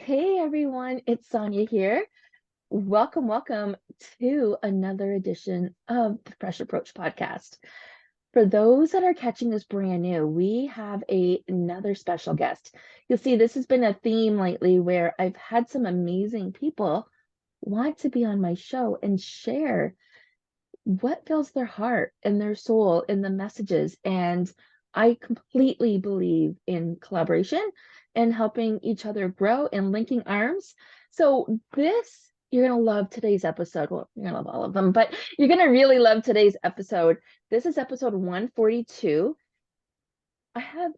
Hey everyone, it's Sonia here. Welcome to another edition of the Fresh Approach podcast. For those that are catching this brand new, we have another special guest. You'll see this has been a theme lately where I've had some amazing people want to be on my show and share what fills their heart and their soul in the messages. And I completely believe in collaboration and helping each other grow and linking arms. So you're going to love today's episode. Well, you're going to love all of them, but you're going to really love today's episode. This is episode 142. I have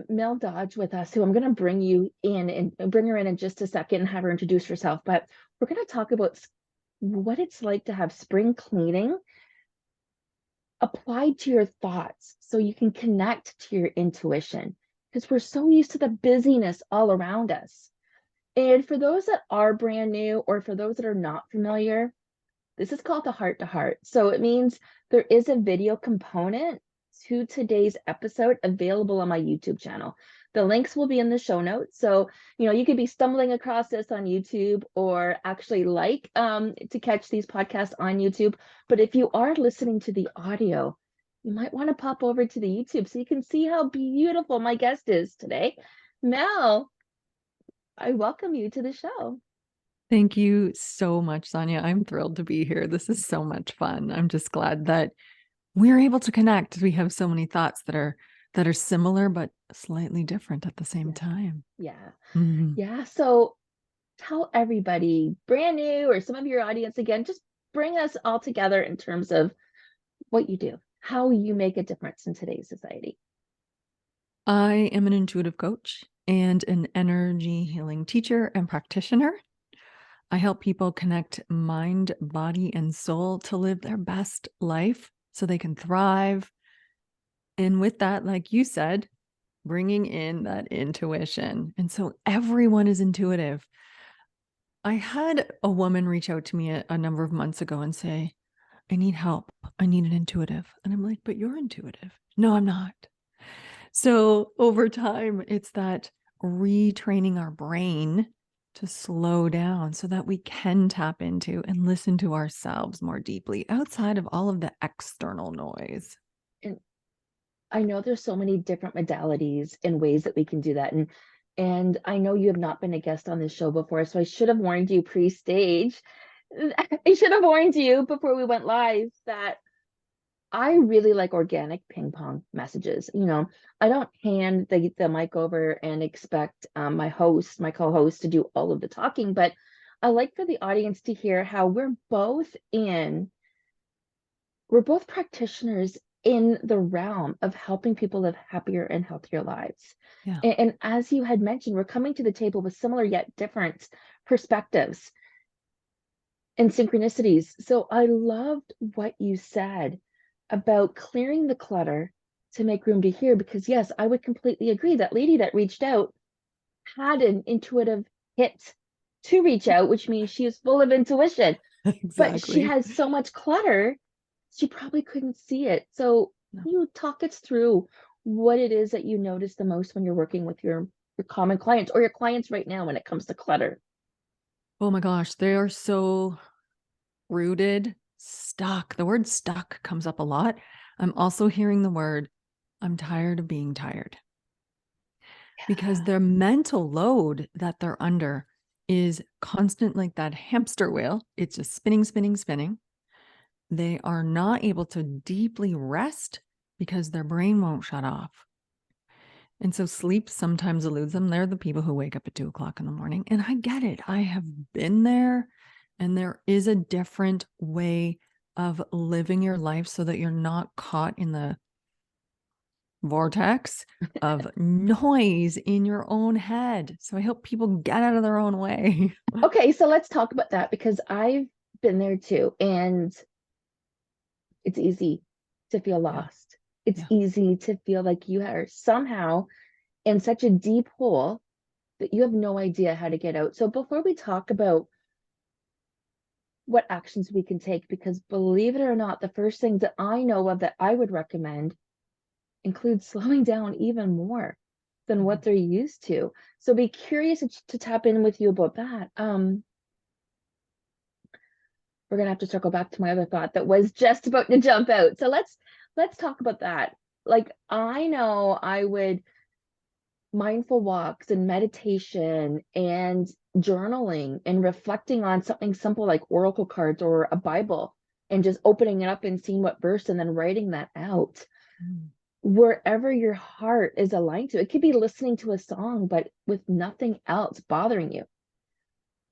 Mel Dodge with us, who I'm going to bring you in and bring her in just a second and have her introduce herself. But we're going to talk about what it's like to have spring cleaning applied to your thoughts so you can connect to your intuition, because we're so used to the busyness all around us. And for those that are brand new, or for those that are not familiar, this is called the heart to heart. So it means there is a video component to today's episode available on my YouTube channel. The links will be in the show notes. So, you could be stumbling across this on YouTube, or actually to catch these podcasts on YouTube. But if you are listening to the audio, you might want to pop over to the YouTube so you can see how beautiful my guest is today. Mel, I welcome you to the show. Thank you so much, Sonia. I'm thrilled to be here. This is so much fun. I'm just glad that we're able to connect. We have so many thoughts that are similar but slightly different at the same time. Yeah. Mhm. Yeah. So tell everybody, brand new or some of your audience, again, just bring us all together in terms of what you do, how you make a difference in today's society. I am an intuitive coach and an energy healing teacher and practitioner. I help people connect mind, body, and soul to live their best life so they can thrive. And with that, like you said, bringing in that intuition. And so everyone is intuitive. I had a woman reach out to me a number of months ago and say, I need help. I need an intuitive. And I'm like, but you're intuitive. No, I'm not. So over time, it's that retraining our brain to slow down so that we can tap into and listen to ourselves more deeply outside of all of the external noise. And I know there's so many different modalities and ways that we can do that. And I know you have not been a guest on this show before, so I should have warned you pre-stage. I should have warned you before we went live that I really like organic ping pong messages. I don't hand the mic over and expect my co-host, to do all of the talking, but I like for the audience to hear how we're both practitioners in the realm of helping people live happier and healthier lives. Yeah. And as you had mentioned, we're coming to the table with similar yet different perspectives and synchronicities. So I loved what you said about clearing the clutter to make room to hear, because yes, I would completely agree. That lady that reached out had an intuitive hit to reach out, which means she is full of intuition, but she Exactly. has so much clutter, she probably couldn't see it. So No. you talk us through what it is that you notice the most when you're working with your common clients, or your clients right now, when it comes to clutter. Oh my gosh, they are so rooted, stuck. The word stuck comes up a lot. I'm also hearing the word, I'm tired of being tired. Because their mental load that they're under is constant, like that hamster wheel. It's just spinning, spinning, spinning. They are not able to deeply rest because their brain won't shut off. And so sleep sometimes eludes them. They're the people who wake up at 2:00 in the morning. And I get it. I have been there. And there is a different way of living your life so that you're not caught in the vortex of noise in your own head. So I hope people get out of their own way. Okay, so let's talk about that, because I've been there too. And it's easy to feel Yeah. lost. It's Yeah. easy to feel like you are somehow in such a deep hole that you have no idea how to get out. So before we talk about what actions we can take, because believe it or not, the first things that I know of that I would recommend includes slowing down even more. than what they're used to. So be curious to tap in with you about that. We're gonna have to circle back to my other thought that was just about to jump out. So let's talk about that. Like, I know I would mindful walks and meditation and journaling and reflecting on something simple like oracle cards or a Bible, and just opening it up and seeing what verse and then writing that out Mm. wherever your heart is aligned to. It could be listening to a song, but with nothing else bothering you.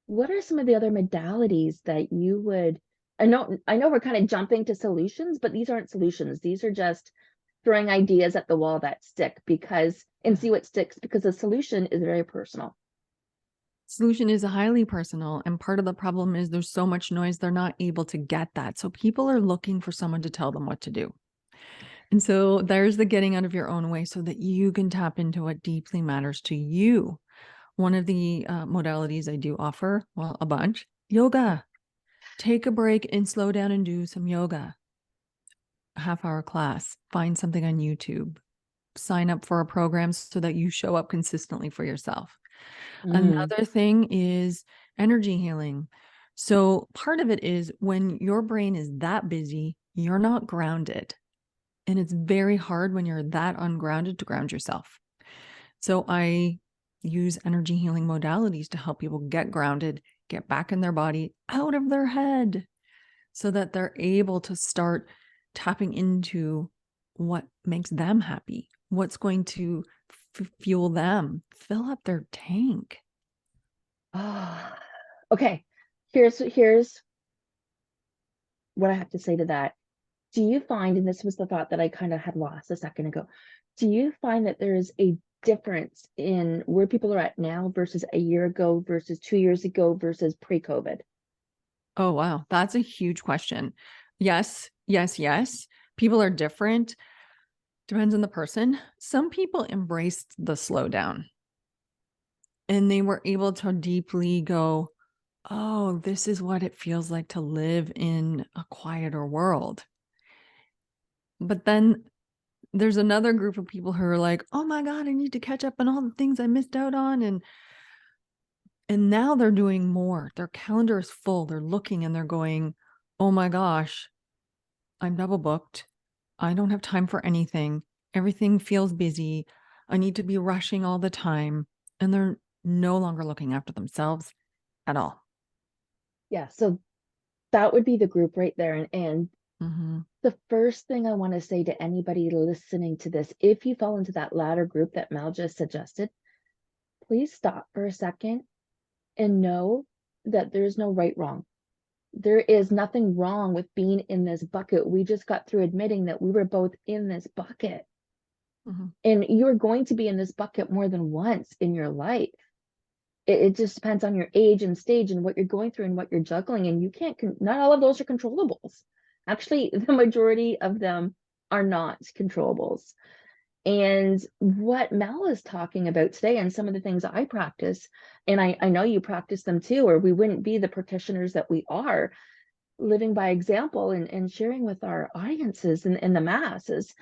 What are some of the other modalities that you would, I know we're kind of jumping to solutions, but these aren't solutions. These are just throwing ideas at the wall that stick, because and see what sticks, because the solution is very personal. Solution is highly personal. And part of the problem is there's so much noise, they're not able to get that. So people are looking for someone to tell them what to do. And so there's the getting out of your own way so that you can tap into what deeply matters to you. One of the modalities I do offer, well, a bunch, yoga. Take a break and slow down and do some yoga. A half-hour class. Find something on YouTube. Sign up for a program so that you show up consistently for yourself. Another thing is energy healing. So part of it is when your brain is that busy, you're not grounded. And it's very hard when you're that ungrounded to ground yourself. So I use energy healing modalities to help people get grounded, get back in their body, out of their head, so that they're able to start tapping into what makes them happy, what's going to fuel them, fill up their tank. Ah, okay. Here's what I have to say to that. Do you find, and this was the thought that I kind of had lost a second ago, do you find that there is a difference in where people are at now versus a year ago versus 2 years ago versus pre-COVID? Oh, wow. That's a huge question. Yes, yes, yes. People are different. Depends on the person. Some people embraced the slowdown and they were able to deeply go, oh, this is what it feels like to live in a quieter world. But then there's another group of people who are like, oh my God, I need to catch up on all the things I missed out on. And now they're doing more. Their calendar is full. They're looking and they're going, oh my gosh, I'm double booked. I don't have time for anything. Everything feels busy. I need to be rushing all the time. And they're no longer looking after themselves at all. Yeah, so that would be the group right there. And Mm-hmm. the first thing I want to say to anybody listening to this, if you fall into that latter group that Mel just suggested, please stop for a second and know that there's no right wrong. There is nothing wrong with being in this bucket. We just got through admitting that we were both in this bucket. Mm-hmm. And you're going to be in this bucket more than once in your life. It just depends on your age and stage and what you're going through and what you're juggling. And you can't, not all of those are controllables. Actually, the majority of them are not controllables. And what Mel is talking about today, and some of the things I practice, and I know you practice them too, or we wouldn't be the practitioners that we are, living by example and sharing with our audiences and the masses.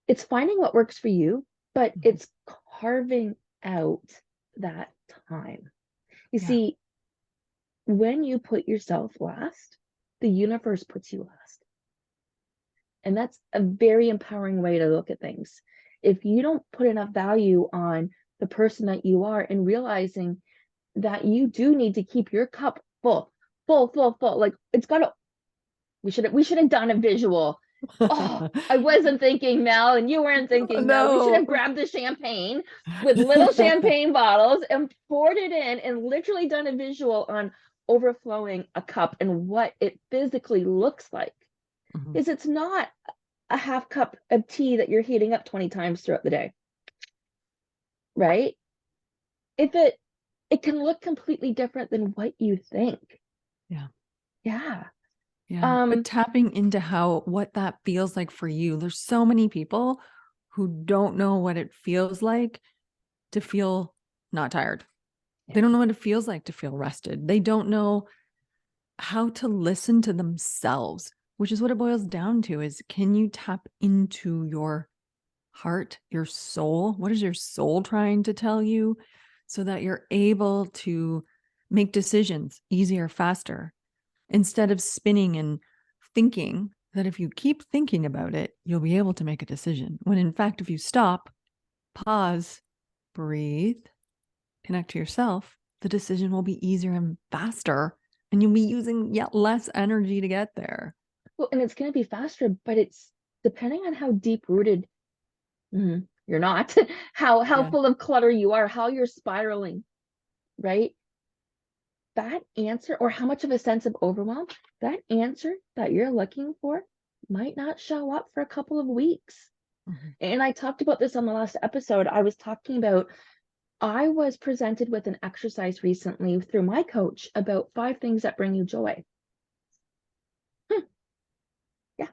It's finding what works for you, but Mm-hmm. it's carving out that time. You Yeah. see, when you put yourself last, the universe puts you last. And that's a very empowering way to look at things. If you don't put enough value on the person that you are, and realizing that you do need to keep your cup full, full, full, full. Like, it's gotta, we should have done a visual. Oh, I wasn't thinking, Mel, and you weren't thinking, Mel. We should No. have grabbed the champagne with little champagne bottles and poured it in and literally done a visual on overflowing a cup and what it physically looks like. Mm-hmm. Is it's not a half cup of tea that you're heating up 20 times throughout the day, right? If it can look completely different than what you think. Yeah. Yeah. Yeah. But Um, tapping into what that feels like for you. There's so many people who don't know what it feels like to feel not tired. They yes. don't know what it feels like to feel rested. They don't know how to listen to themselves, which is what it boils down to is, can you tap into your heart, your soul. What is your soul trying to tell you? So that you're able to make decisions easier, faster, instead of spinning and thinking that if you keep thinking about it, you'll be able to make a decision. When in fact, if you stop, pause, breathe, connect to yourself, the decision will be easier and faster, and you'll be using yet less energy to get there. Well, and it's going to be faster, but it's depending on how deep rooted you're not, how Yeah. full of clutter you are, how you're spiraling, right? That answer, or how much of a sense of overwhelm, that answer that you're looking for might not show up for a couple of weeks. And I talked about this on the last episode. I was talking about, I was presented with an exercise recently through my coach about 5 things that bring you joy. Yeah.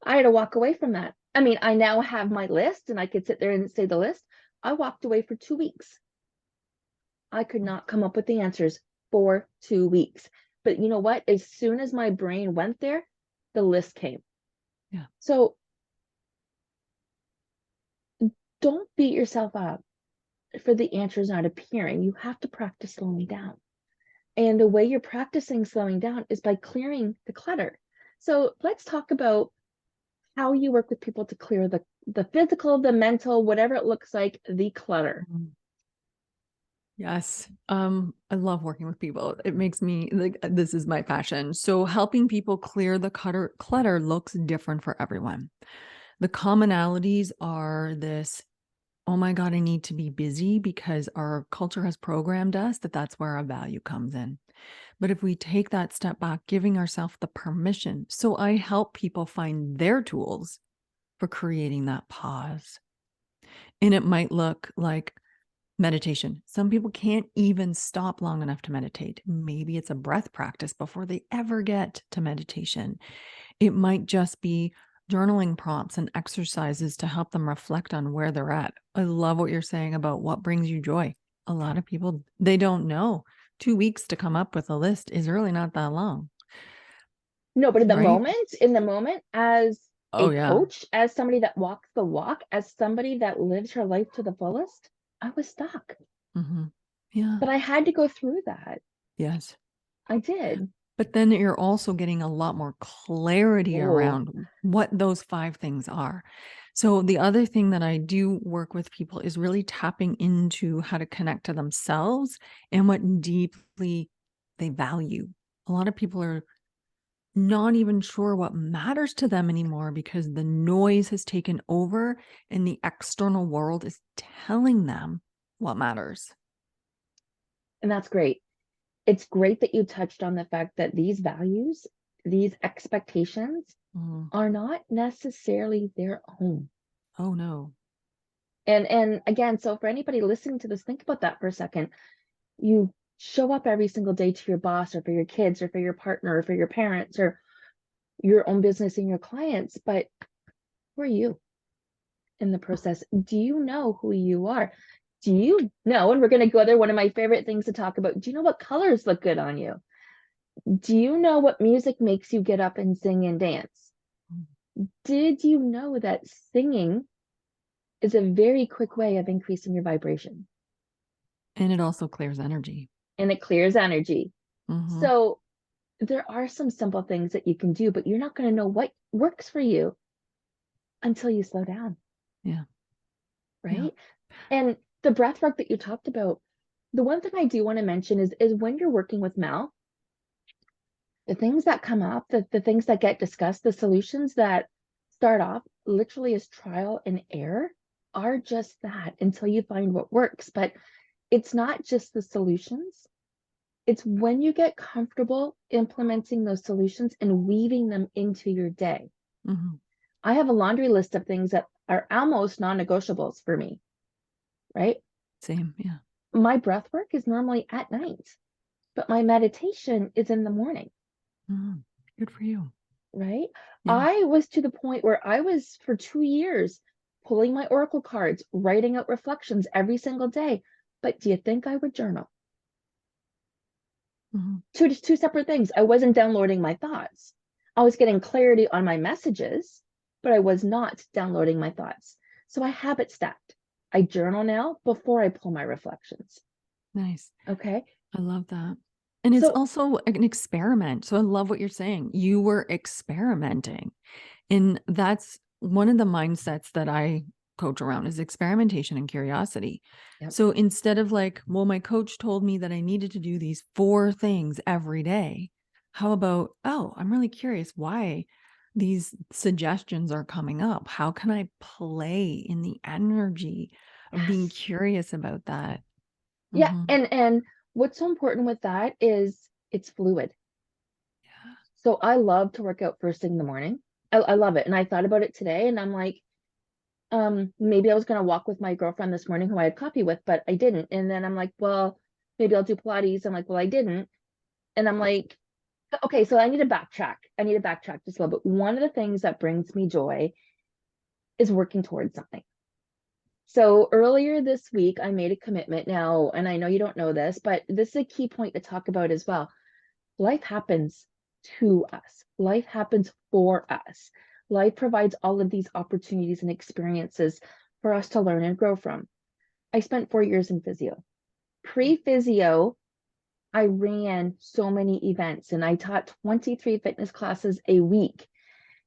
I had to walk away from that. I mean, I now have my list and I could sit there and say the list. I walked away for 2 weeks. I could not come up with the answers for 2 weeks. But you know what? As soon as my brain went there, the list came. Yeah. So don't beat yourself up for the answers not appearing. You have to practice slowing down. And the way you're practicing slowing down is by clearing the clutter. So let's talk about how you work with people to clear the physical, the mental, whatever it looks like, the clutter. Yes. I love working with people. It makes me like, this is my passion. So helping people clear the clutter looks different for everyone. The commonalities are this, oh my God, I need to be busy because our culture has programmed us that that's where our value comes in. But if we take that step back, giving ourselves the permission. So I help people find their tools for creating that pause. And it might look like meditation. Some people can't even stop long enough to meditate. Maybe it's a breath practice before they ever get to meditation. It might just be journaling prompts and exercises to help them reflect on where they're at. I love what you're saying about what brings you joy. A lot of people, they don't know. 2 weeks to come up with a list is really not that long. No, but Right? in the moment, as Oh, a yeah. coach, as somebody that walks the walk, as somebody that lives her life to the fullest, I was stuck. Yeah. But I had to go through that. Yes. I did. But then you're also getting a lot more clarity Oh, around what those 5 things are. So the other thing that I do work with people is really tapping into how to connect to themselves and what deeply they value. A lot of people are not even sure what matters to them anymore because the noise has taken over and the external world is telling them what matters. and that's great. It's great that you touched on the fact that these values, these expectations Mm. are not necessarily their own. Oh, no. And again, so for anybody listening to this, think about that for a second. You show up every single day to your boss or for your kids or for your partner or for your parents or your own business and your clients, but who are you in the process? Do you know who you are? Do you know, and we're going to go there, one of my favorite things to talk about, do you know what colors look good on you? Do you know what music makes you get up and sing and dance? Did you know that singing is a very quick way of increasing your vibration? And it also clears energy. And it clears energy. Mm-hmm. So there are some simple things that you can do, but you're not going to know what works for you until you slow down, Yeah. Yeah. right? And the breath work that you talked about, the one thing I do want to mention is when you're working with Mel, the things that come up, the things that get discussed, the solutions that start off literally as trial and error are just that until you find what works. But it's not just the solutions. It's when you get comfortable implementing those solutions and weaving them into your day. Mm-hmm. I have a laundry list of things that are almost non-negotiables for me, right? Same. Yeah. My breath work is normally at night, but my meditation is in the morning, Mm-hmm. Good for you. right? Yeah. I was to the point where I was for 2 years pulling my oracle cards, writing out reflections every single day. But do you think I would journal? Mm-hmm. Two separate things. I wasn't downloading my thoughts. I was getting clarity on my messages, but I was not downloading my thoughts. So I habit stacked. I journal now before I pull my reflections. Nice. Okay. I love that. And it's So also an experiment. So I love what you're saying. You were experimenting. And that's one of the mindsets that I coach around is experimentation and curiosity. yep. So instead of like, well, my coach told me that I needed to do these 4 things every day. How about, oh, I'm really curious why these suggestions are coming up. How can I play in the energy of being Yes. curious about that? Yeah. Mm-hmm. And what's so important with that is it's fluid. Yeah. So I love to work out first thing in the morning. I love it. And I thought about it today and I'm like, maybe I was gonna walk with my girlfriend this morning who I had coffee with, but I didn't. And then I'm like, well, maybe I'll do Pilates. I'm like, well, I didn't. And I'm like, okay, so I need to backtrack. I need to backtrack just a little bit. One of the things that brings me joy is working towards something. So earlier this week, I made a commitment now, and I know you don't know this, but this is a key point to talk about as well. Life happens to us, life happens for us. Life provides all of these opportunities and experiences for us to learn and grow from. I spent 4 years in physio. Pre physio, I ran so many events and I taught 23 fitness classes a week.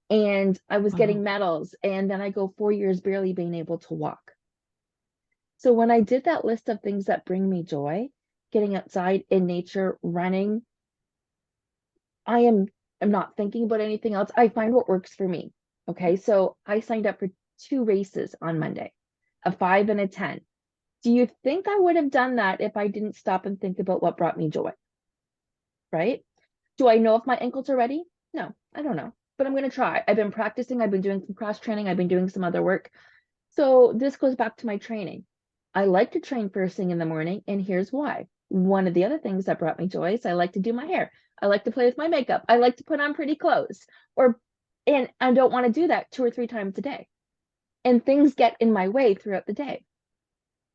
And I was Wow. getting medals. And then I go 4 years barely being able to walk. So when I did that list of things that bring me joy, getting outside in nature, running, I'm not thinking about anything else. I find what works for me. Okay. So I signed up for 2 races on Monday, a 5 and a 10. Do you think I would have done that if I didn't stop and think about what brought me joy? Right? Do I know if my ankles are ready? No, I don't know, but I'm going to try. I've been practicing, I've been doing some cross training, I've been doing some other work. So this goes back to my training. I like to train first thing in the morning, and here's why. One of the other things that brought me joy is I like to do my hair. I like to play with my makeup. I like to put on pretty clothes. And I don't want to do that 2 or 3 times a day. And things get in my way throughout the day.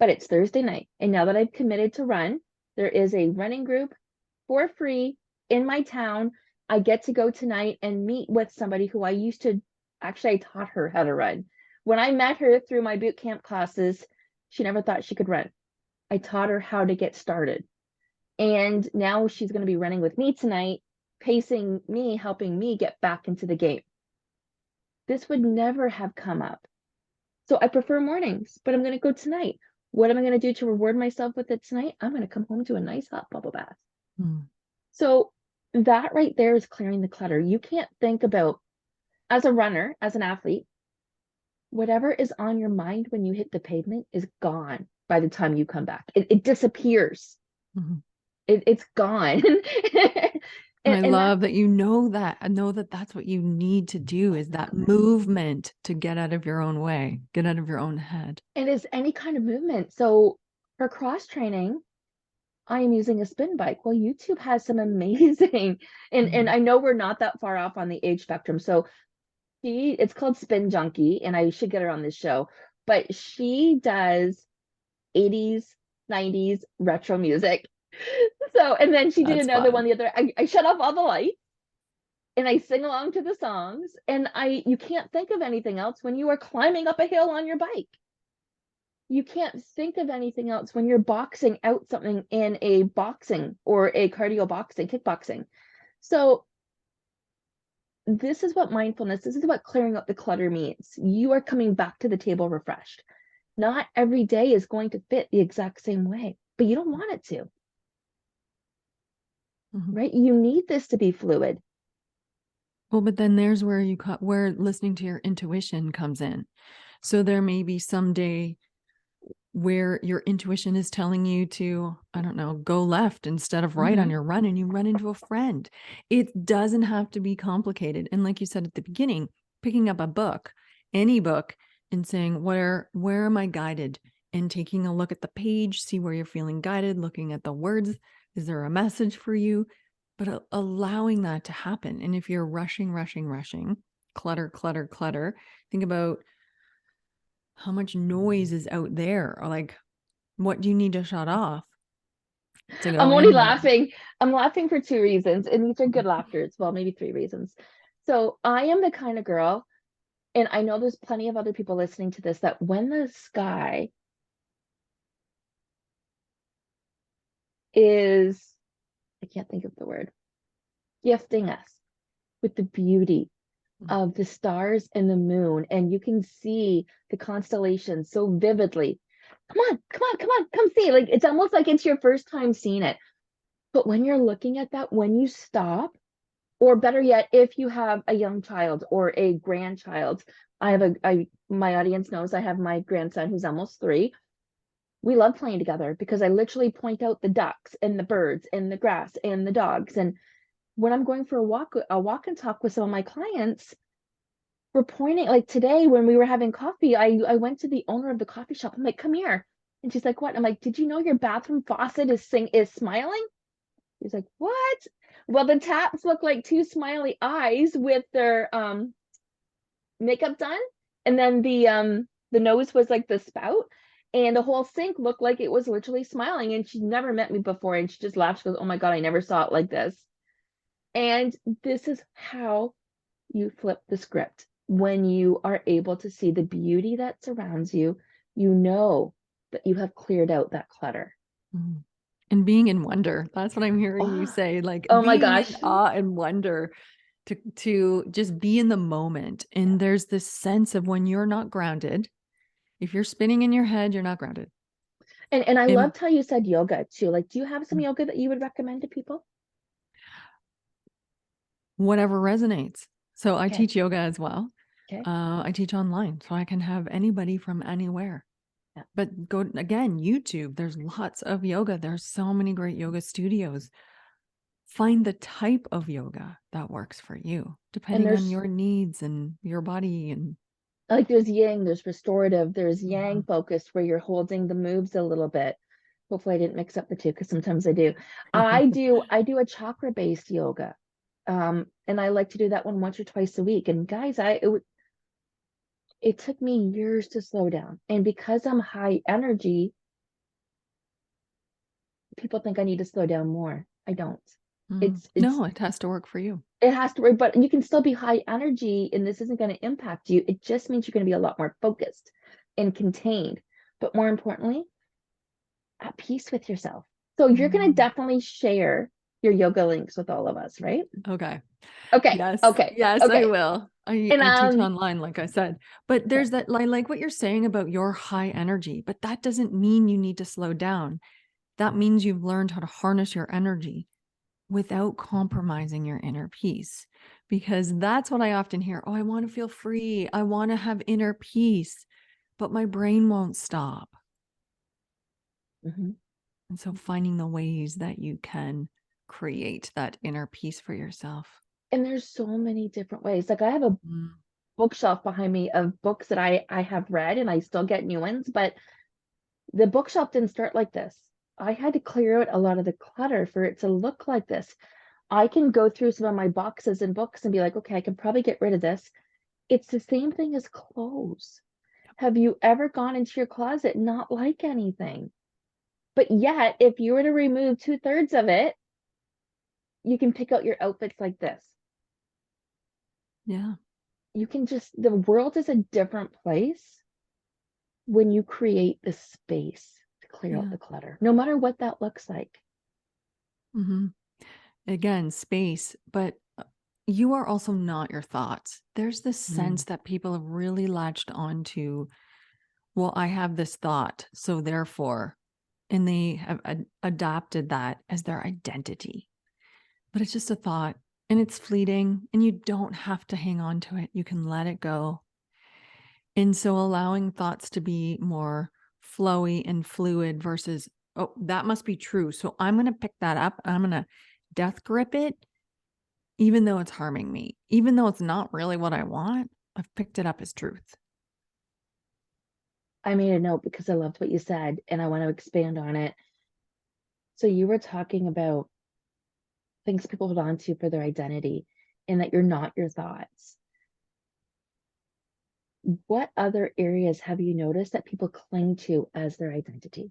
But it's Thursday night. And now that I've committed to run, there is a running group for free in my town. I get to go tonight and meet with somebody who I used to actually, I taught her how to run. When I met her through my boot camp classes, she never thought she could run. I taught her how to get started. And now she's going to be running with me tonight, pacing me, helping me get back into the game. This would never have come up. So I prefer mornings, but I'm going to go tonight. What am I going to do to reward myself with it tonight? I'm going to come home to a nice hot bubble bath. Mm. So that right there is clearing the clutter. You can't think about, as a runner, as an athlete, whatever is on your mind when you hit the pavement is gone by the time you come back. It disappears. Mhm. It's gone. And I And that love that you know that. I know that that's what you need to do is that movement to get out of your own way, get out of your own head. it is any kind of movement. So for cross training, I am using a spin bike. Well, YouTube has some amazing, and Mhm. I know we're not that far off on the age spectrum. So it's called Spin Junkie, and I should get her on this show. But she does 80s, 90s retro music. So, and then she did That's another fun. one the other. I shut off all the lights and I sing along to the songs. And you can't think of anything else when you are climbing up a hill on your bike. You can't think of anything else when you're boxing out something in a boxing or a cardio boxing, kickboxing. So this is what mindfulness, this is what clearing up the clutter means. You are coming back to the table refreshed. Not every day is going to fit the exact same way, but you don't want it to, Mhm. right? You need this to be fluid. Well, but then there's where where listening to your intuition comes in. So there may be some day where your intuition is telling you to, I don't know, go left instead of right on Mhm. your run and you run into a friend. It doesn't have to be complicated. And like you said at the beginning, picking up a book, any book, and saying, where am I guided? And taking a look at the page, see where you're feeling guided, looking at the words. Is there a message for you? But allowing that to happen. And if you're rushing, clutter, clutter, clutter, think about how much noise is out there, or like what do you need to shut off to I'm go only in there? laughing. I'm laughing for 2 reasons, and these are good laughters. Well, maybe 3 reasons. So I am the kind of girl, And I know there's plenty of other people listening to this, that when the sky is, I can't think of the word, gifting us with the beauty Mm. of the stars and the moon, and you can see the constellations so vividly. Come on, come on, come on, come see. Like, it's almost like it's your first time seeing it. But when you're looking at that, when you stop, or better yet, if you have a young child or a grandchild, my audience knows I have my grandson who's almost 3. We love playing together because I literally point out the ducks and the birds and the grass and the dogs. And when I'm going for a walk and talk with some of my clients, we're pointing, like today when we were having coffee, I went to the owner of the coffee shop. I'm like, come here. And she's like, what? I'm like, did you know your bathroom faucet is smiling? He's like, what? Well, the taps look like 2 smiley eyes with their makeup done. And then the nose was like the spout. And the whole sink looked like it was literally smiling. And she'd never met me before. And she just laughed. She goes, oh my God, I never saw it like this. And this is how you flip the script. When you are able to see the beauty that surrounds you, you know that you have cleared out that clutter. Mm. And being in wonder. That's what I'm hearing you Oh, say, like oh my being in gosh. awe and wonder to just be in the moment. Yeah. And there's this sense of when you're not grounded, if you're spinning in your head, you're not grounded. And I And loved how you said yoga too. Like, do you have some yoga that you would recommend to people? whatever resonates. So I Okay. teach yoga as well. Okay. I teach online, so I can have anybody from anywhere. Yeah. But go again, YouTube, there's lots of yoga. There's so many great yoga studios. Find the type of yoga that works for you, And depending on there's your needs and your body. And like there's yin, there's restorative, there's yang Mhm. focused where you're holding the moves a little bit. Hopefully I didn't mix up the two because sometimes I do. I do a chakra based yoga. And I like to do that one once or twice a week. And guys, it took me years to slow down. And because I'm high energy, people think I need to slow down more. I don't. It's No, it has to work for you. it has to work, but you can still be high energy and this isn't going to impact you. It just means you're going to be a lot more focused and contained, but more importantly, at peace with yourself. So you're going to Mm. definitely share your yoga links with all of us, right? Okay. Okay. Yes. Okay. Yes, I Okay. will. And I teach online, like I said. But okay. there's that, like what you're saying about your high energy, but that doesn't mean you need to slow down. That means you've learned how to harness your energy without compromising your inner peace. Because that's what I often hear. Oh, I want to feel free. I want to have inner peace, but my brain won't stop. Mhm. And so finding the ways that you can create that inner peace for yourself. And there's so many different ways. Like I have a Mm. bookshelf behind me of books that I have read and I still get new ones, but the bookshelf didn't start like this. I had to clear out a lot of the clutter for it to look like this. I can go through some of my boxes and books and be like, okay, I can probably get rid of this. It's the same thing as clothes. Have you ever gone into your closet not like anything? But yet, if you were to remove 2/3 of it, you can pick out your outfits like this. Yeah. You can just, the world is a different place when you create the space to clear out Yeah. the clutter, no matter what that looks like. Hmm. Again, space, but you are also not your thoughts. There's this Mm. sense that people have really latched onto, well, I have this thought, so therefore, and they have adopted that as their identity. But it's just a thought and it's fleeting and you don't have to hang on to it. You can let it go. And so allowing thoughts to be more flowy and fluid versus, oh, that must be true. So I'm going to pick that up. I'm going to death grip it, even though it's harming me, even though it's not really what I want. I've picked it up as truth. I made a note because I loved what you said and I want to expand on it. So you were talking about things people hold on to for their identity and that you're not your thoughts. What other areas have you noticed that people cling to as their identity?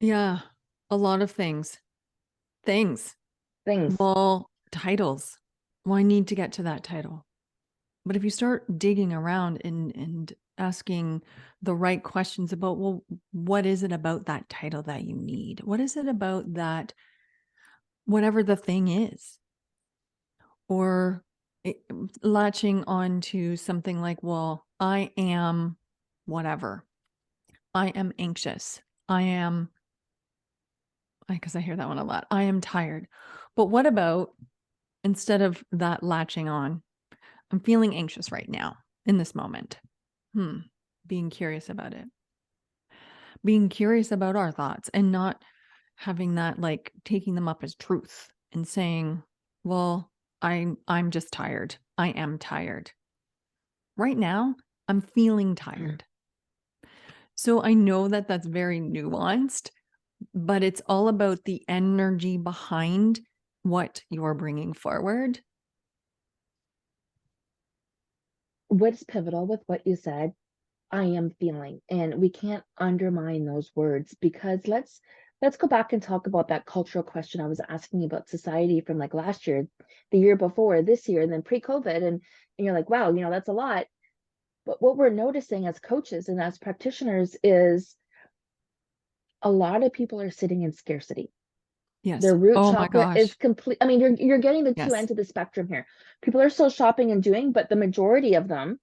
Yeah, a lot of things. Things. Things. Well, titles. well, I need to get to that title. But if you start digging around and asking the right questions about, well, what is it about that title that you need? What is it about that, whatever the thing is? Or latching on to something like, well, I am whatever. I am anxious. I am, because I hear that one a lot. I am tired. But what about, instead of that latching on, I'm feeling anxious right now in this moment. Being curious about it. Being curious about our thoughts and not having that, like, taking them up as truth and saying, well, I'm just tired. I am tired. Right now, I'm feeling tired. So I know that that's very nuanced, but it's all about the energy behind what you're bringing forward. What's pivotal with what you said, I am feeling, and we can't undermine those words, because let's go back and talk about that cultural question I was asking about society from like last year, the year before, this year, and then pre-COVID, and you're like, wow, that's a lot. But what we're noticing as coaches and as practitioners is a lot of people are sitting in scarcity. Yes. Their root Oh my chakra is gosh. complete. I mean, you're getting the two Yes. ends of the spectrum here. People are still shopping and doing, but the majority of them,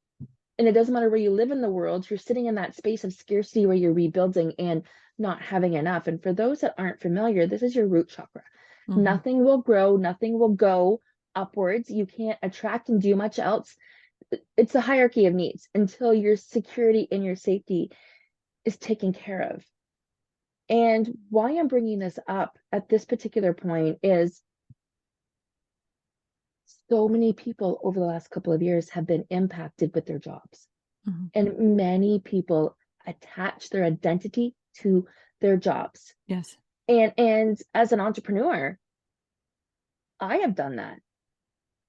and it doesn't matter where you live in the world, you're sitting in that space of scarcity where you're rebuilding and not having enough. And for those that aren't familiar, this is your root chakra. Mm-hmm. Nothing will grow, nothing will go upwards. You can't attract and do much else. It's a hierarchy of needs until your security and your safety is taken care of. And why I'm bringing this up at this particular point is so many people over the last couple of years have been impacted with their jobs. Mm-hmm. And many people attach their identity to their jobs. Yes. And as an entrepreneur, I have done that.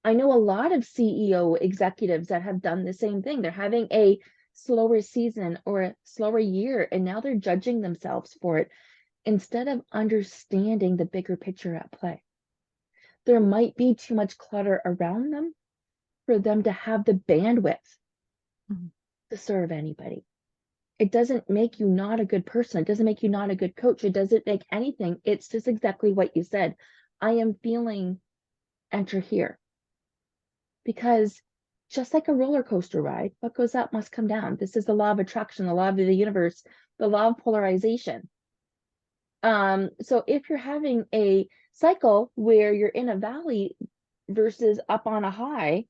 I know a lot of CEO executives that have done the same thing. They're having a slower season or a slower year, and now they're judging themselves for it instead of understanding the bigger picture at play. There might be too much clutter around them for them to have the bandwidth Mm-hmm. to serve anybody. It doesn't make you not a good person. It doesn't make you not a good coach. It doesn't make anything. It's just exactly what you said. I am feeling, enter here. Because just like a roller coaster ride, what goes up must come down. This is the law of attraction, the law of the universe, the law of polarization. So if you're having a cycle where you're in a valley versus up on a high,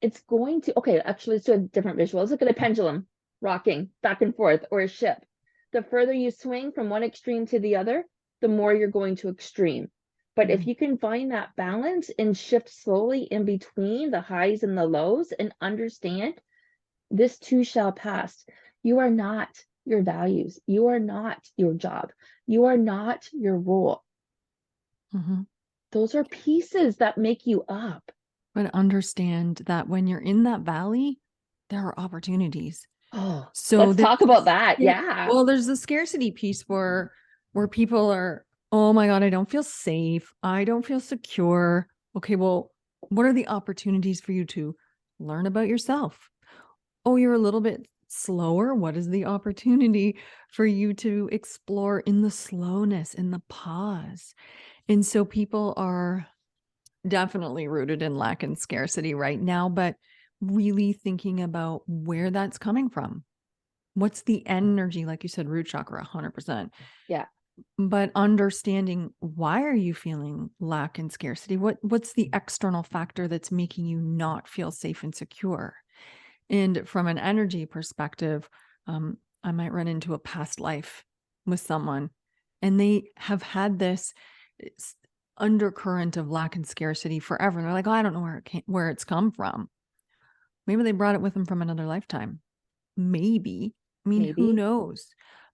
it's going to, okay, actually, let's do a different visual. Let's look at a pendulum rocking back and forth, or a ship. The further you swing from one extreme to the other, the more you're going to extreme. But if Mm-hmm. you can find that balance and shift slowly in between the highs and the lows and understand this too shall pass. You are not your values. You are not your job. You are not your role. Mm-hmm. Those are pieces that make you up. But understand that when you're in that valley, there are opportunities. Oh, So let's there's talk about that. Yeah. well, there's the scarcity piece where people are, oh my God, I don't feel safe. I don't feel secure. Okay, well, what are the opportunities for you to learn about yourself? Oh, you're a little bit slower. What is the opportunity for you to explore in the slowness, in the pause? And so people are definitely rooted in lack and scarcity right now, but really thinking about where that's coming from. What's the energy? Like you said, root chakra, 100%. Yeah. But understanding, why are you feeling lack and scarcity? What's the external factor that's making you not feel safe and secure? And from an energy perspective, I might run into a past life with someone, and they have had this undercurrent of lack and scarcity forever. And they're like, oh, I don't know where it's come from. Maybe they brought it with them from another lifetime. Maybe. I mean, who Maybe. knows?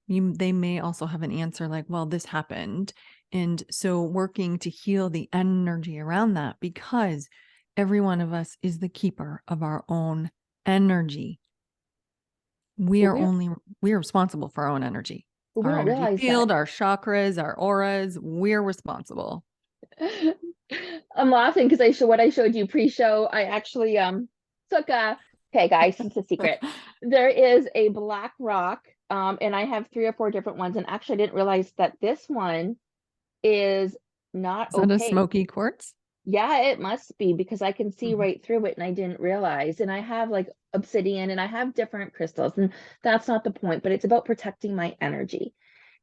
They may also have an answer like, well, this happened. And so working to heal the energy around that, because every one of us is the keeper of our own energy. We But are responsible for our own energy, we our don't energy realize that. field, our chakras, our auras. We're responsible. I'm laughing because what I showed you pre-show, I actually took a okay guys, it's a secret. There is a black rock, and I have 3 or 4 different ones, and actually I didn't realize that this one is not Is that a opaque. smoky quartz? Yeah, it must be because I can see Mhm. right through it and I didn't realize. And I have like obsidian and I have different crystals, and that's not the point, but it's about protecting my energy.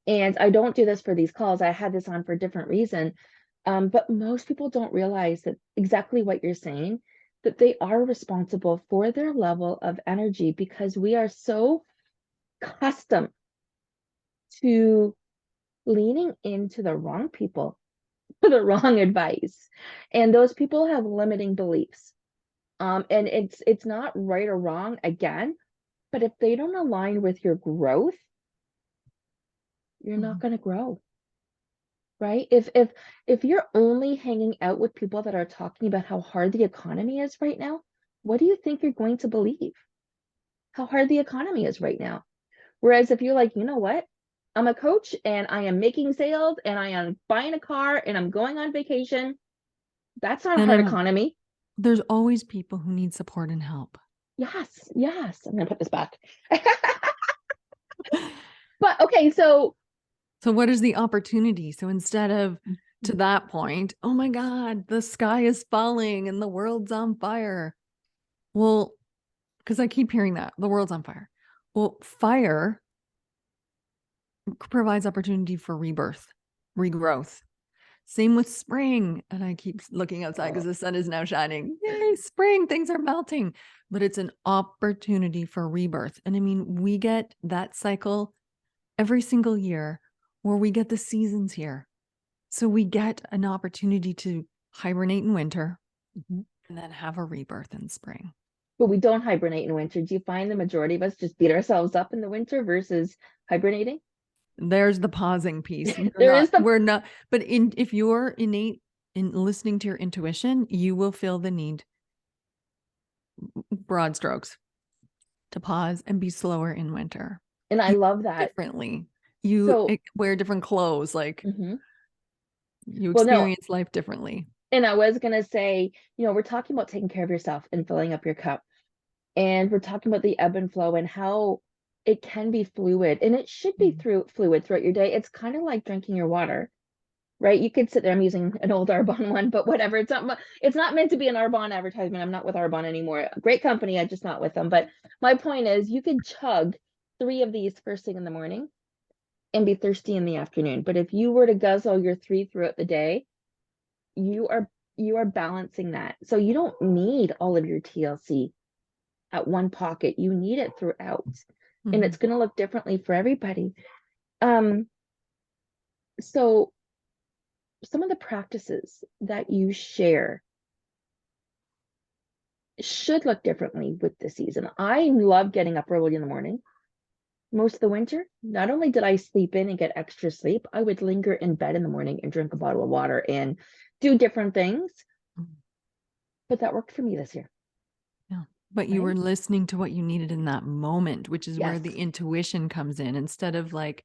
And I don't do this for these calls. I had this on for a different reason. But most people don't realize that exactly what you're saying, that they are responsible for their level of energy because we are so accustomed to leaning into the wrong people for the wrong advice. And those people have limiting beliefs. And it's not right or wrong again, but if they don't align with your growth, you're not Mhm. going to grow. Right? If you're only hanging out with people that are talking about how hard the economy is right now, what do you think you're going to believe? How hard the economy is right now. Whereas if you're like, you know what? I'm a coach and I am making sales and I am buying a car and I'm going on vacation. That's not a And hard economy. there's always people who need support and help. Yes, yes. I'm gonna put this back. But okay, so So what is the opportunity? So instead of to that point, oh my God, the sky is falling and the world's on fire. Well, because I keep hearing that the world's on fire. Well, fire provides opportunity for rebirth, regrowth. Same with spring. And I keep looking outside because the sun is now shining. Yay, spring, things are melting. But it's an opportunity for rebirth. And I mean, we get that cycle every single year where we get the seasons here. So we get an opportunity to hibernate in winter Mhm. and then have a rebirth in spring. But we don't hibernate in winter. Do you find the majority of us just beat ourselves up in the winter versus hibernating? There's the pausing piece. There is the We're not, but if you're innate in listening to your intuition, you will feel the need, broad strokes, to pause and be slower in winter. and I You love that. differently. You So, wear different clothes, like mhm. you Well, no, experience life differently. and I was gonna say, we're talking about taking care of yourself and filling up your cup. And we're talking about the ebb and flow and how it can be fluid. And it should be Mm. fluid throughout your day. It's kind of like drinking your water, right? You could sit there, I'm using an old Arbonne one, but whatever. It's not meant to be an Arbonne advertisement. I'm not with Arbonne anymore. Great company, I'm just not with them. But my point is you could chug 3 of these first thing in the morning and be thirsty in the afternoon. But if you were to guzzle your 3 throughout the day, you are you are balancing that. So you don't need all of your TLC at one pocket. You need it throughout. And Mhm. it's going to look differently for everybody. Um, so some of the practices that you share should look differently with the season. I love getting up early in the morning. Most of the winter, not only did I sleep in and get extra sleep, I would linger in bed in the morning and drink a bottle of water and do different things. Mhm. But that worked for me this year, Yeah. But you right? were listening to what you needed in that moment, which is where Yes. the intuition comes in instead of like,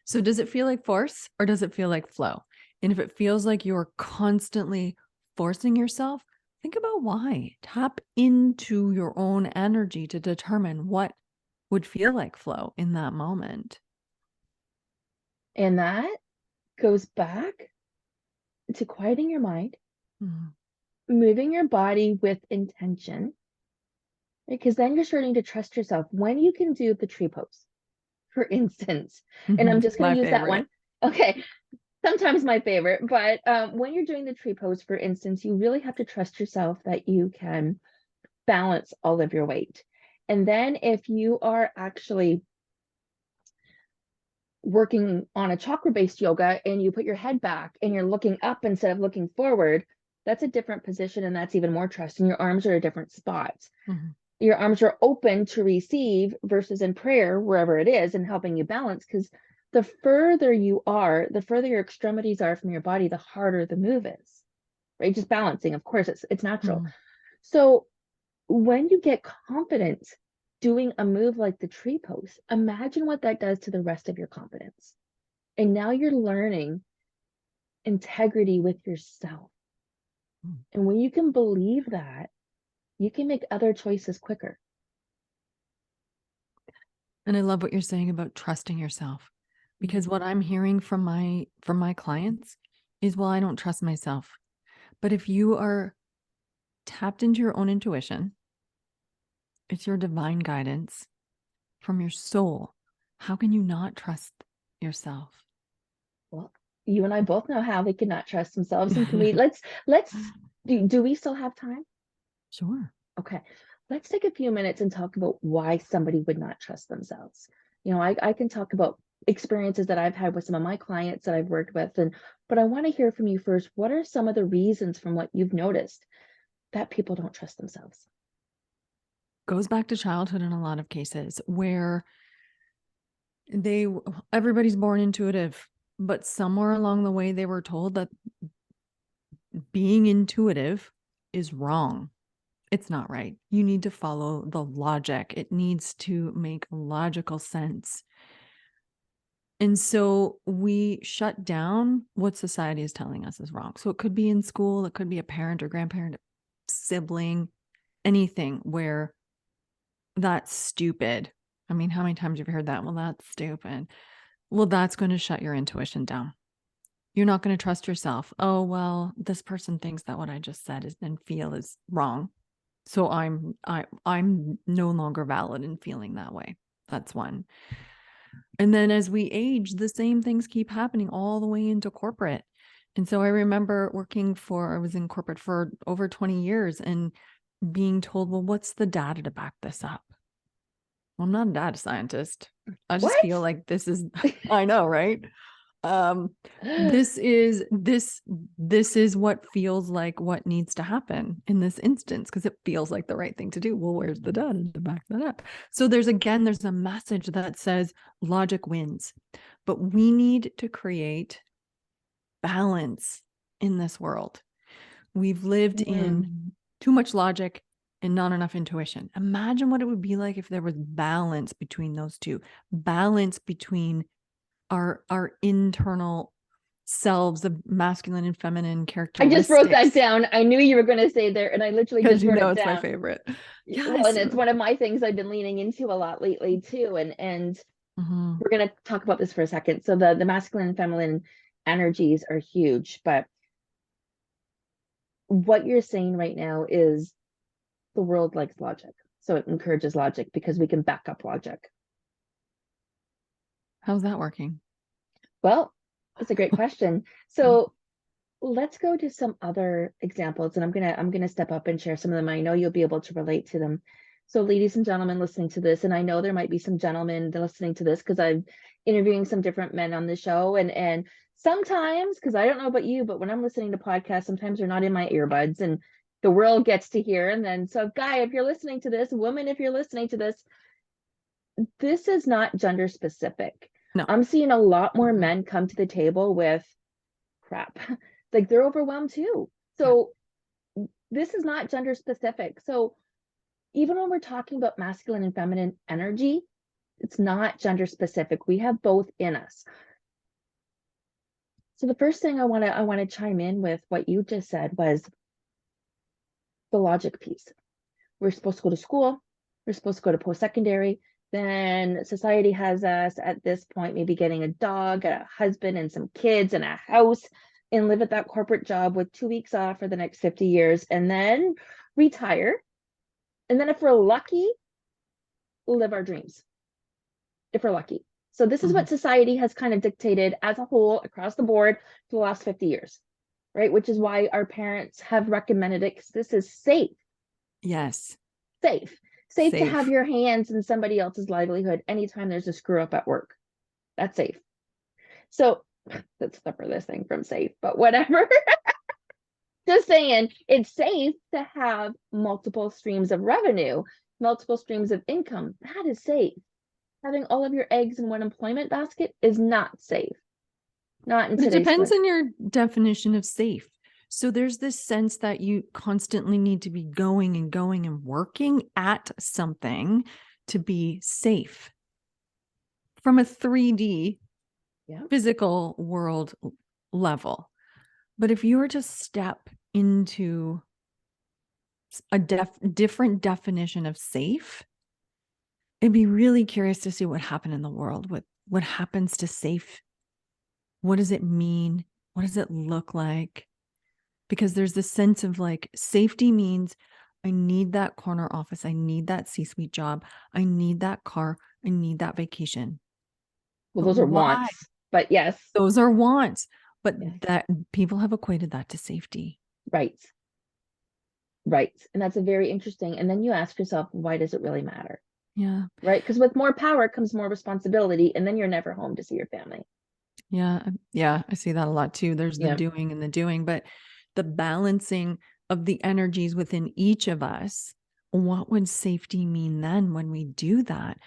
so does it feel like force or does it feel like flow? And if it feels like you're constantly forcing yourself, think about why. Tap into your own energy to determine what would feel like flow in that moment. And that goes back to quieting your mind, Mhm. moving your body with intention, because then you're starting to trust yourself when you can do the tree pose, for instance. And I'm just going My to use that favorite. one. Okay, sometimes my favorite, but when you're doing the tree pose, for instance, you really have to trust yourself that you can balance all of your weight. And then if you are actually working on a chakra based yoga and you put your head back and you're looking up instead of looking forward, that's a different position and that's even more trust. And your arms are a different spot. Mhm. Your arms are open to receive versus in prayer, wherever it is, and helping you balance. Because the further you are, the further your extremities are from your body, the harder the move is, right? Just balancing, of course, it's natural. Mhm. So when you get confident doing a move like the tree pose, imagine what that does to the rest of your confidence. And now you're learning integrity with yourself. And when you can believe that, you can make other choices quicker. And I love what you're saying about trusting yourself, because what I'm hearing from my clients is, well, I don't trust myself. But if you are tapped into your own intuition, it's your divine guidance from your soul. How can you not trust yourself? Well, you and I both know how they cannot trust themselves. And can we let's do we still have time? Sure. Okay. Let's take a few minutes and talk about why somebody would not trust themselves. I can talk about experiences that I've had with some of my clients that I've worked with, but I want to hear from you first. What are some of the reasons from what you've noticed that people don't trust themselves? Goes back to childhood in a lot of cases, where everybody's born intuitive, but somewhere along the way they were told that being intuitive is wrong. It's not right. You need to follow the logic. It needs to make logical sense. And so we shut down what society is telling us is wrong. So it could be in school, it could be a parent or grandparent, sibling, anything where that's stupid. I mean, how many times have you heard that? Well, that's stupid. Well, that's going to shut your intuition down. You're not going to trust yourself. Oh, well, this person thinks that what I just said is and feel is wrong. So I'm no longer valid in feeling that way. That's one. And then as we age, the same things keep happening all the way into corporate. And so I remember I was in corporate for over 20 years and being told, well, what's the data to back this up? Well, I'm not a data scientist. I just What? feel like this is, I know, right? This is what feels like what needs to happen in this instance, because it feels like the right thing to do. Well, where's the data to back that up? So there's a message that says logic wins, but we need to create balance in this world. We've lived in too much logic and not enough intuition. Imagine what it would be like if there was balance between those two, balance between our internal selves of masculine and feminine I just wrote that characteristics. down. I knew you were going to say there, and I literally Because just wrote it it's my down. favorite. Well, and Yes. it's one of my things I've been leaning into a lot lately too. And Mm-hmm. we're going to talk about this for a second. So the masculine and feminine energies are huge, but what you're saying right now is the world likes logic. So it encourages logic because we can back up logic. How's that working? Well, that's a great question. So let's go to some other examples, and I'm gonna step up and share some of them. I know you'll be able to relate to them. So, ladies and gentlemen listening to this, and I know there might be some gentlemen listening to this because I'm interviewing some different men on the show, and sometimes, because I don't know about you, but when I'm listening to podcasts, sometimes they're not in my earbuds, and the world gets to hear. And then, so guy, if you're listening to this, woman, if you're listening to this is not gender specific. No. I'm seeing a lot more men come to the table with crap. Like they're overwhelmed too. So this is not gender specific. So even when we're talking about masculine and feminine energy, it's not gender specific. We have both in us. So the first thing I want to chime in with what you just said was the logic piece. We're supposed to go to school. We're supposed to go to post-secondary. Then society has us at this point, maybe getting a dog, a husband, and some kids, and a house, and live at that corporate job with 2 weeks off for the next 50 years, and then retire. And then if we're lucky, live our dreams. If we're lucky. So this is what society has kind of dictated as a whole across the board for the last 50 years, right? Which is why our parents have recommended it, because this is safe. Yes. Safe to have your hands in somebody else's livelihood anytime there's a screw up at work. That's safe. So that's the furthest thing from safe, but whatever. Just saying, it's safe to have multiple streams of revenue, multiple streams of income. That is safe. Having all of your eggs in one employment basket is not safe. Not in But it today's depends on your definition of safe. So there's this sense that you constantly need to be going and working at something to be safe from a 3D physical world level. But if you were to step into a different definition of safe, I'd be really curious to see what happened in the world. What happens to safe? What does it mean? What does it look like? Because there's this sense of like safety means I need that corner office. I need that C-suite job. I need that car. I need that vacation. Well, But those are why? wants, but yes. Those are wants. But Yes. that people have equated that to safety. Right. Right. And that's a very interesting. And then you ask yourself, why does it really matter? Yeah. Right. Because with more power comes more responsibility. And then you're never home to see your family. Yeah. Yeah. I see that a lot too. There's the Yeah. doing and the doing, but the balancing of the energies within each of us. What would safety mean then when we do that?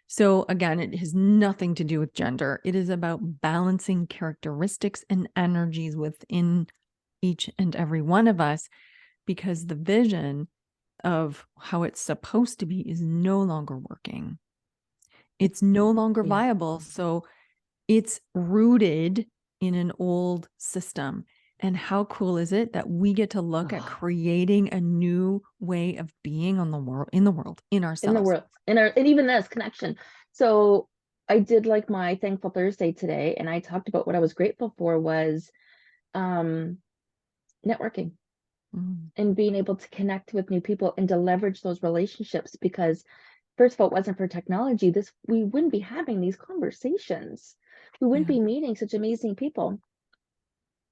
So again, it has nothing to do with gender. It is about balancing characteristics and energies within each and every one of us, because the vision of how it's supposed to be is no longer working. It's no longer Yeah. viable. So it's rooted in an old system. And how cool is it that we get to look at creating a new way of being on the world, in In the ourselves? world, and even this connection. So I did like my Thankful Thursday today, and I talked about what I was grateful for was networking Mm, and being able to connect with new people and to leverage those relationships, because first of all, it wasn't for technology, this we wouldn't be having these conversations. We wouldn't yeah. be meeting such amazing people.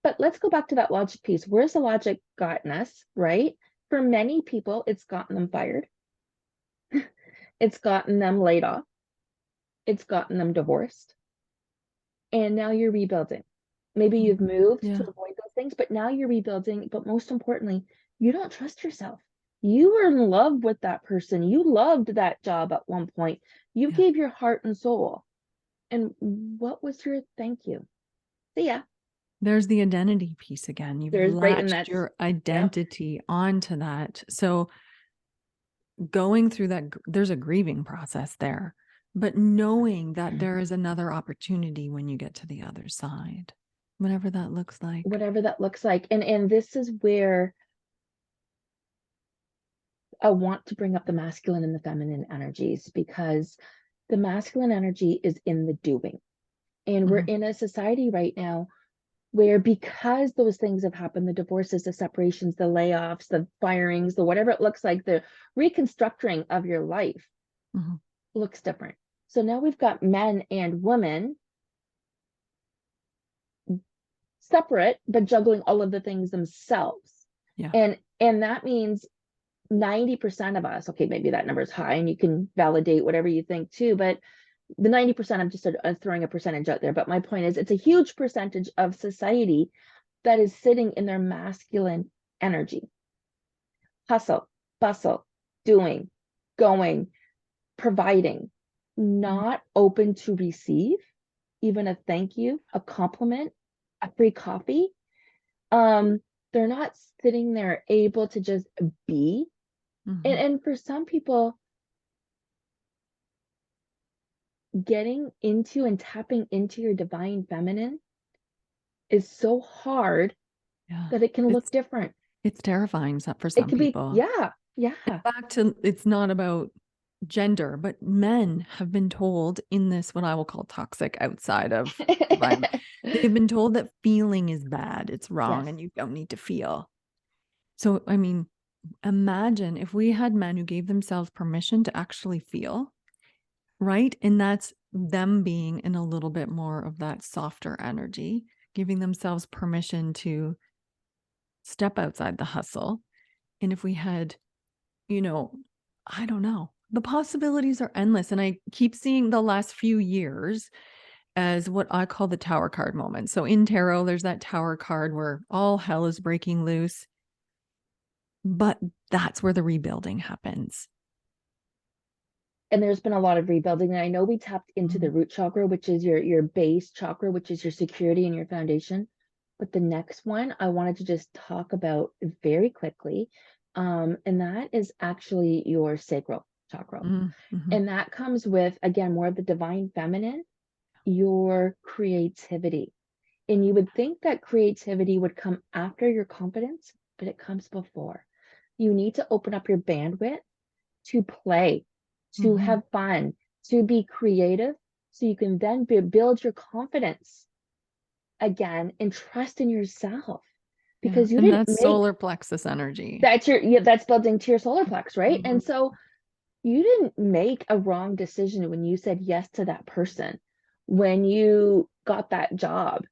But let's go back to that logic piece. Where's the logic gotten us, right? For many people, it's gotten them fired. It's gotten them laid off. It's gotten them divorced. And now you're rebuilding. Maybe you've moved to Yeah. avoid those things, but now you're rebuilding. But most importantly, you don't trust yourself. You were in love with that person. You loved that job at one point. You Yeah. gave your heart and soul. And what was your thank you? See ya. There's the identity piece again. You've There's right, and latched that's your yeah. identity onto that. So going through that, there's a grieving process there, but knowing that there is another opportunity when you get to the other side, whatever that looks like. Whatever that looks like. And this is where I want to bring up the masculine and the feminine energies, because the masculine energy is in the doing. And we're Mhm. in a society right now where, because those things have happened, the divorces, the separations, the layoffs, the firings, the whatever it looks like, the reconstructing of your life Mhm. looks different. So now we've got men and women separate, but juggling all of the things themselves. Yeah. And that means 90% of us, okay, maybe that number is high and you can validate whatever you think too, but the 90%, I'm just throwing a percentage out there. But my point is, it's a huge percentage of society that is sitting in their masculine energy. Hustle, bustle, doing, going, providing, Mhm. not open to receive even a thank you, a compliment, a free coffee. Um, they're not sitting there able to just be. And, Mhm. and for some people, getting into and tapping into your divine feminine is so hard Yeah. that it can look It's different. it's terrifying for It some could be, people. yeah, And yeah. back to, it's not about gender, but men have been told in this, what I will call toxic outside of environment, they've been told that feeling is bad, it's wrong, Yes. and you don't need to feel. So, I mean, imagine if we had men who gave themselves permission to actually feel, right? And that's them being in a little bit more of that softer energy, giving themselves permission to step outside the hustle. And if we had, you know, I don't know, the possibilities are endless. And I keep seeing the last few years as what I call the tower card moment. So in tarot, there's that tower card where all hell is breaking loose, but that's where the rebuilding happens. And there's been a lot of rebuilding. And I know we tapped into the Mm, root chakra, which is your base chakra, which is your security and your foundation. But the next one I wanted to just talk about very quickly. And that is actually your sacral chakra. mhm. And that comes with, again, more of the divine feminine, your creativity. And you would think that creativity would come after your confidence, but it comes before. You need to open up your bandwidth to play, to Mm-hmm. have fun, to be creative, so you can then build your confidence again and trust in yourself. Yeah. Because you And didn't that's make solar plexus energy. that's your, yeah, that's building to your solar plex, right? Mm-hmm. And so you didn't make a wrong decision when you said yes to that person, when you got that job.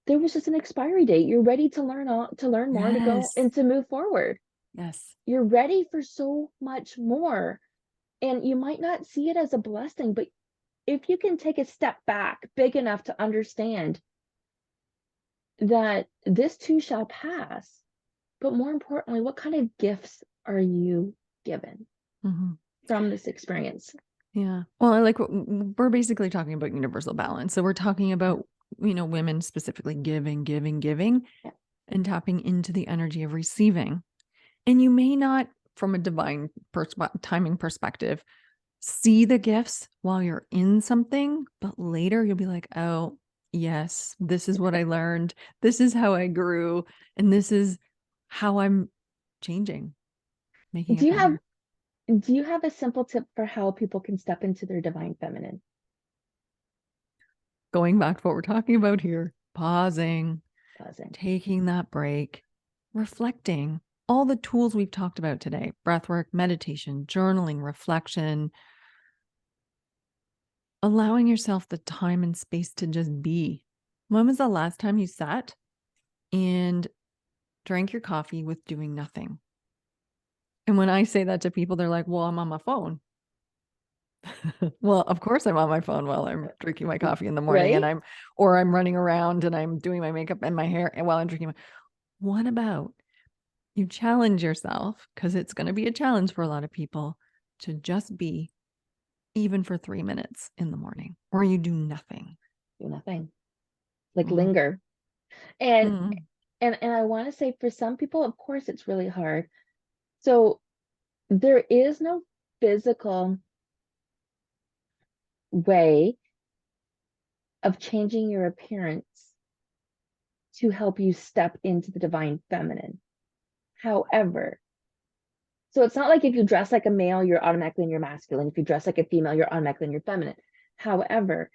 There was just an expiry date. You're ready to learn more, to go Yes. and to move forward. Yes. You're ready for so much more. And you might not see it as a blessing, but if you can take a step back big enough to understand that this too shall pass, but more importantly, what kind of gifts are you given Mm-hmm. from this experience? Yeah. Well, I like we're basically talking about universal balance. So we're talking Yeah. about, women specifically giving, giving, giving, Yeah. and tapping into the energy of receiving. And you may not, from a divine timing perspective, see the gifts while you're in something, but later you'll be like, oh, yes, this is what I learned. This is how I grew. And this is how I'm changing, making Do it you have better. do you have a simple tip for how people can step into their divine feminine? Going back to what we're talking about here, pausing, Pausing. taking that break, reflecting, all the tools we've talked about today, breathwork, meditation, journaling, reflection, allowing yourself the time and space to just be. When was the last time you sat and drank your coffee with doing nothing? And when I say that to people, they're like, well, I'm on my phone. Well, of course I'm on my phone while I'm drinking my coffee in the morning Right? and I'm running around and I'm doing my makeup and my hair and while I'm drinking. What about you challenge yourself, because it's going to be a challenge for a lot of people, to just be, even for 3 minutes in the morning, or you do nothing. Do nothing. Like Mm. linger. And Mm. and I want to say for some people, of course, it's really hard. So there is no physical way of changing your appearance to help you step into the divine feminine. However, so it's not like if you dress like a male, you're automatically in your masculine. If you dress like a female, you're automatically in your feminine. However,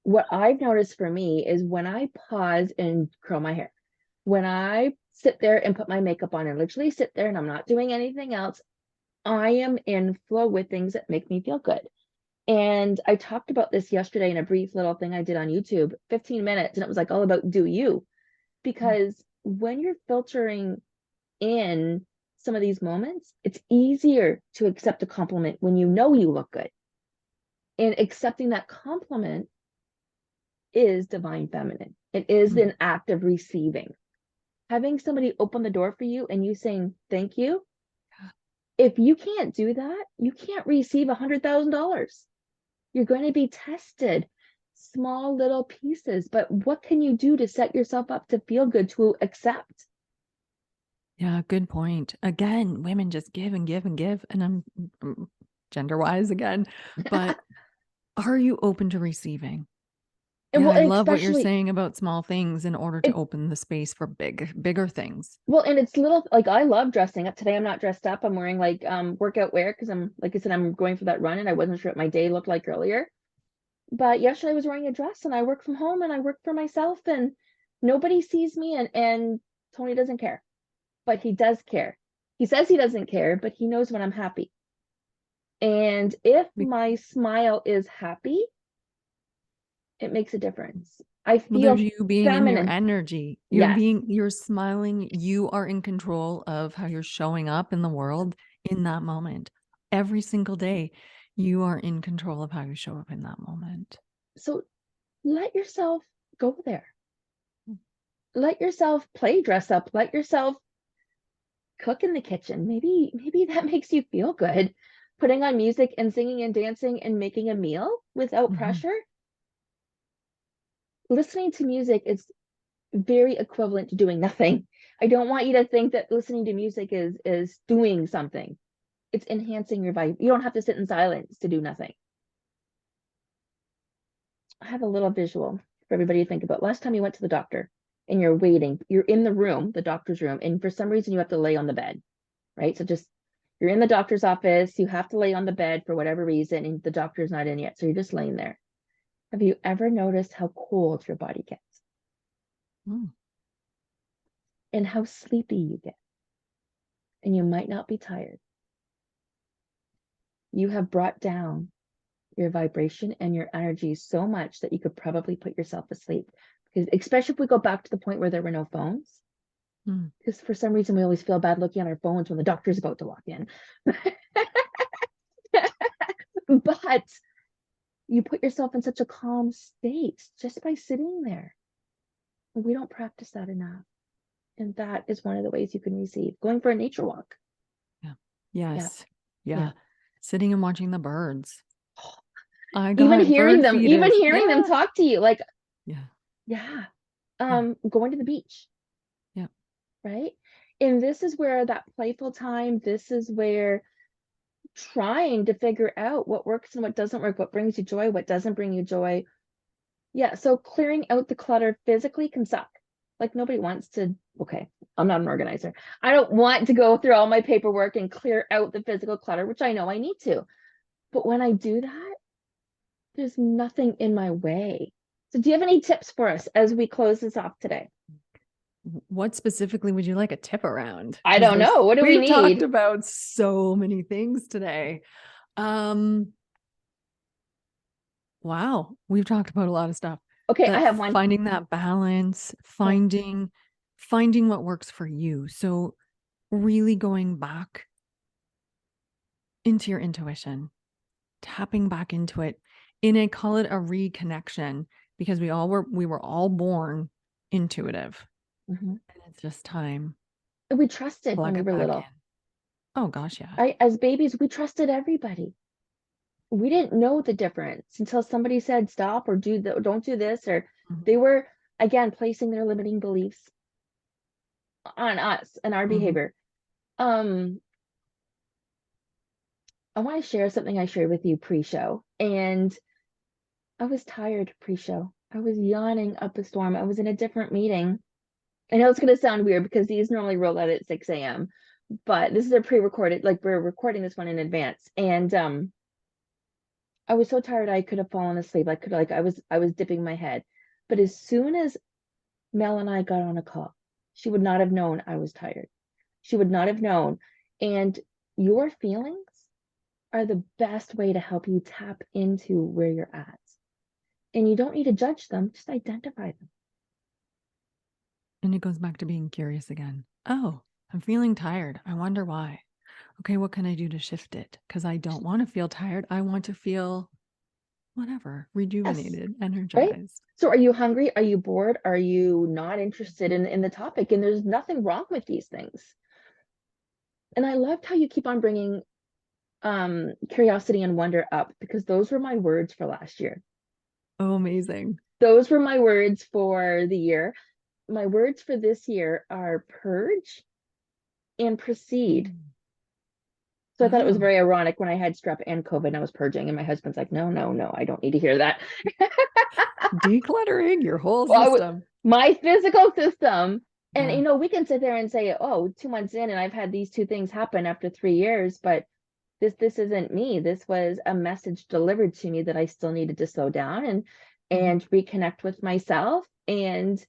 what I've noticed for me is when I pause and curl my hair, when I sit there and put my makeup on and literally sit there and I'm not doing anything else, I am in flow with things that make me feel good. And I talked about this yesterday in a brief little thing I did on YouTube, 15 minutes, and it was like all about do you. Because when you're filtering in some of these moments, it's easier to accept a compliment when you know you look good. And accepting that compliment is divine feminine. It is Mm. an act of receiving. Having somebody open the door for you and you saying thank you, if you can't do that, you can't receive $100,000. You're going to be tested, small little pieces, but what can you do to set yourself up to feel good, to accept? Yeah, good point. Again, women just give and give and give, and I'm gender wise again, but are you open to receiving? And Yeah, well, I and love what you're especially saying about small things in order to it, open the space for bigger things. well, and it's little, like I love dressing up. Today I'm not dressed up. I'm wearing like workout wear because I'm, like I said, I'm going for that run and I wasn't sure what my day looked like earlier. But yesterday I was wearing a dress and I work from home and I work for myself and nobody sees me, and Tony doesn't care. But he does care. He says he doesn't care, but he knows when I'm happy. And if Be- my smile is happy, it makes a difference. I Well, there's feel you being in your feminine. energy. Yes. You're smiling. You are in control of how you're showing up in the world in that moment. Every single day, you are in control of how you show up in that moment. So let yourself go there. Let yourself play dress up. Let yourself cook in the kitchen. Maybe that makes you feel good. Putting on music and singing and dancing and making a meal without Mhm. pressure. Listening to music is very equivalent to doing nothing. I don't want you to think that listening to music is doing something. It's enhancing your vibe. You don't have to sit in silence to do nothing. I have a little visual for everybody to think about. Last time you went to the doctor, and you're waiting. You're in the room, the doctor's room, and for some reason you have to lay on the bed, right? So just you're in the doctor's office, you have to lay on the bed for whatever reason, and the doctor's not in yet. So you're just laying there. Have you ever noticed how cold your body gets Mm. and how sleepy you get? And you might not be tired. You have brought down your vibration and your energy so much that you could probably put yourself asleep. Because especially if we go back to the point where there were no phones, Mm. because for some reason we always feel bad looking at our phones when the doctor's about to walk in. But you put yourself in such a calm state just by sitting there. We don't practice that enough. And that is one of the ways you can receive. Going for a nature walk. Yeah. Yeah. Yes. Yeah. Yeah. Sitting and watching the birds. I Even got hearing bird them, even feeders. hearing them Yeah. talk to you, like, Yeah. yeah. Yeah. Going to the beach. Yeah. Right. And this is where that playful time, this is where trying to figure out what works and what doesn't work, what brings you joy, what doesn't bring you joy. Yeah. So clearing out the clutter physically can suck. Like nobody wants to, okay, I'm not an organizer. I don't want to go through all my paperwork and clear out the physical clutter, which I know I need to. But when I do that, there's nothing in my way. So do you have any tips for us as we close this off today? What specifically would you like a tip around? I Because don't know. What do we we've talked need? about so many things today. Wow, we've talked about a lot of stuff. Okay, I But have one. finding that balance, Okay. finding what works for you. So really going back into your intuition, tapping back into it I call it a reconnection, because we were all born intuitive. Mhm. And it's just time We to trusted when plug we it were back in. little. Oh gosh, yeah. As babies, we trusted everybody. We didn't know the difference until somebody said stop or don't do this, or Mhm. they were again placing their limiting beliefs on us and our Mhm. behavior. Um, I want to share something I shared with you pre-show, and I was tired pre-show. I was yawning up a storm. I was in a different meeting. I know it's going to sound weird because these normally roll out at 6 a.m., but this is a pre-recorded, like we're recording this one in advance. And I was so tired I could have fallen asleep. I was dipping my head. But as soon as Mel and I got on a call, she would not have known I was tired. She would not have known. And your feelings are the best way to help you tap into where you're at. And you don't need to judge them, just identify them. And it goes back to being curious again. Oh, I'm feeling tired. I wonder why. Okay, what can I do to shift it? Because I don't want to feel tired. I want to feel whatever, Yes, rejuvenated, right? energized. So are you hungry? Are you bored? Are you not interested in the topic? And there's nothing wrong with these things. And I loved how you keep on bringing curiosity and wonder up, because those were my words for last year. Oh, amazing. Those were my words for the year. My words for this year are purge and proceed. So I thought it was Oh, very ironic when I had strep and COVID and I was purging, and my husband's like, no, no, no, I don't need to hear that. decluttering your whole Well, system. my physical system. And Yeah. we can sit there and say, oh, 2 months in and I've had these two things happen after 3 years, but this isn't me. This was a message delivered to me that I still needed to slow down and Mhm. reconnect with myself. And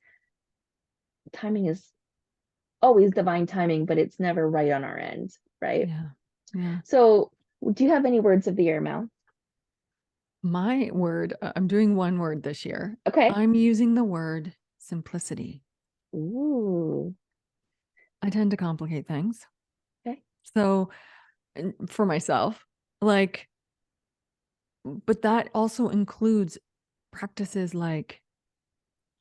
timing is always divine timing, but it's never right on our end, right? Yeah. Yeah. So do you have any words of the year, Mel? My word, I'm doing one word this year. Okay. I'm using the word simplicity. Ooh. I tend to complicate things. Okay. So for myself, like, but that also includes practices like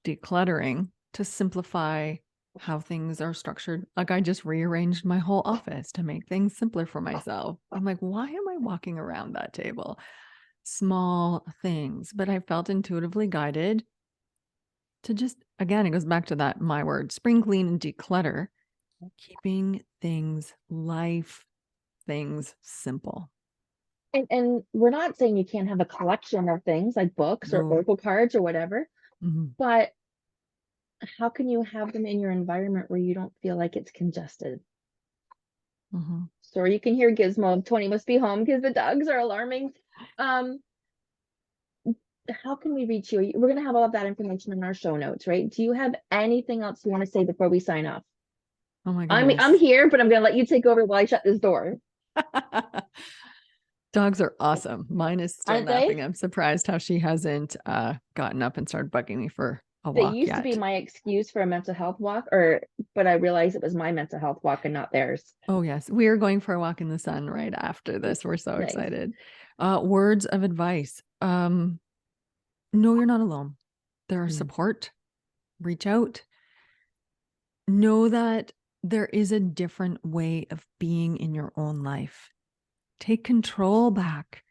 decluttering to simplify how things are structured. Like I just rearranged my whole office to make things simpler for myself. I'm like, why am I walking around that table? Small things, but I felt intuitively guided to just, again, it goes back to that my word, spring clean and declutter, keeping things simple. And we're not saying you can't have a collection of things like books or No. oracle cards or whatever, Mhm. but how can you have them in your environment where you don't feel like it's congested? Mhm. Sorry, you can hear Gizmo. Tony must be home because the dogs are alarming. Um, how can we reach you? We're gonna have all of that information in our show notes, right? Do you have anything else you want to say before we sign off? Oh my I'm goodness. here, but I'm gonna let you take over while I shut this door. Dogs are awesome. Mine is still Aren't they? napping. I'm surprised how she hasn't gotten up and started bugging me for a They walk used to be yet. my excuse for a mental health walk, but I realized it was my mental health walk and not theirs. Oh yes, we are going for a walk in the sun right after this. We're so Nice. excited. Words of advice. No, you're not alone. There are Mm. support. Reach out. Know that there is a different way of being in your own life. Take control back.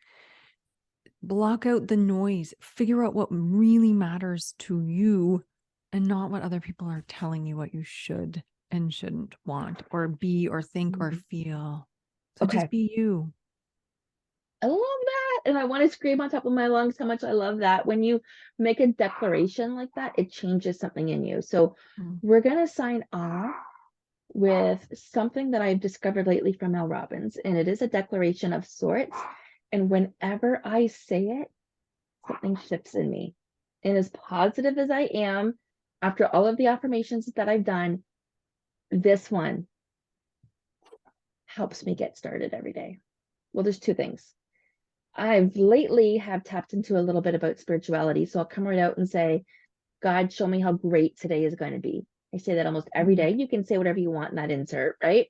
Block out the noise. Figure out what really matters to you and not what other people are telling you what you should and shouldn't want or be or think or feel. So Okay. just be you. I love that. And I want to scream on top of my lungs how much I love that. When you make a declaration like that, it changes something in you. So Mm. we're going to sign off with something that I've discovered lately from Mel Robbins, and it is a declaration of sorts. And whenever I say it, something shifts in me. And as positive as I am, after all of the affirmations that I've done, this one helps me get started every day. Well, there's two things. I've lately have tapped into a little bit about spirituality. So I'll come right out and say, God, show me how great today is going to be. I say that almost every day. You can say whatever you want in that insert, right?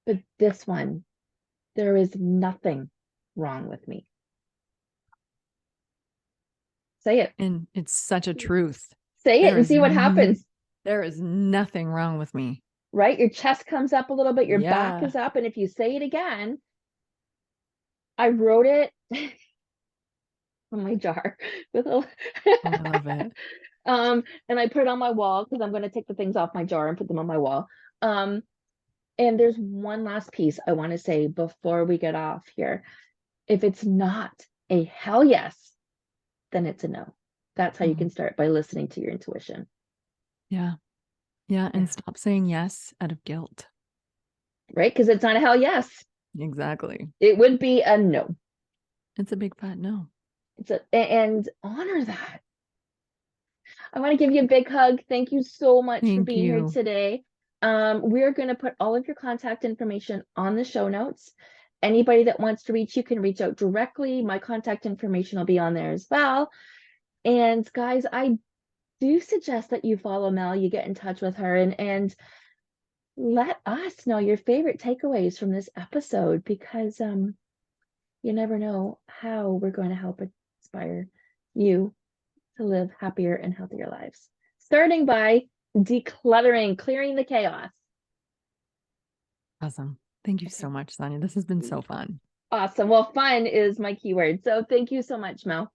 But this one, there is nothing wrong with me. Say it. And it's such a truth. Say it There and is see what happens, there is nothing wrong with me. right? Your chest comes up a little bit, your back Yeah. is up. And if you say it again, I wrote it on my jar with a Oh, I love it. and I put it on my wall because I'm going to take the things off my jar and put them on my wall. And there's one last piece I want to say before we get off here. If it's not a hell yes, then it's a no. That's how you can start, by listening to your intuition. Yeah. Yeah. Yeah. And stop saying yes out of guilt. Right? Because it's not a hell yes. Exactly. It would be a no. It's a big fat no. And honor that. I want to give you a big hug. Thank you so much for Thank being here you. today. We're going to put all of your contact information on the show notes. Anybody that wants to reach you can reach out directly. My contact information will be on there as well. And guys, I do suggest that you follow Mel, you get in touch with her, and let us know your favorite takeaways from this episode, because you never know how we're going to help inspire you to live happier and healthier lives. Starting by decluttering, clearing the chaos. Awesome. Thank you Okay. so much, Sonia. This has been so fun. Awesome. Well, fun is my keyword. So thank you so much, Mel.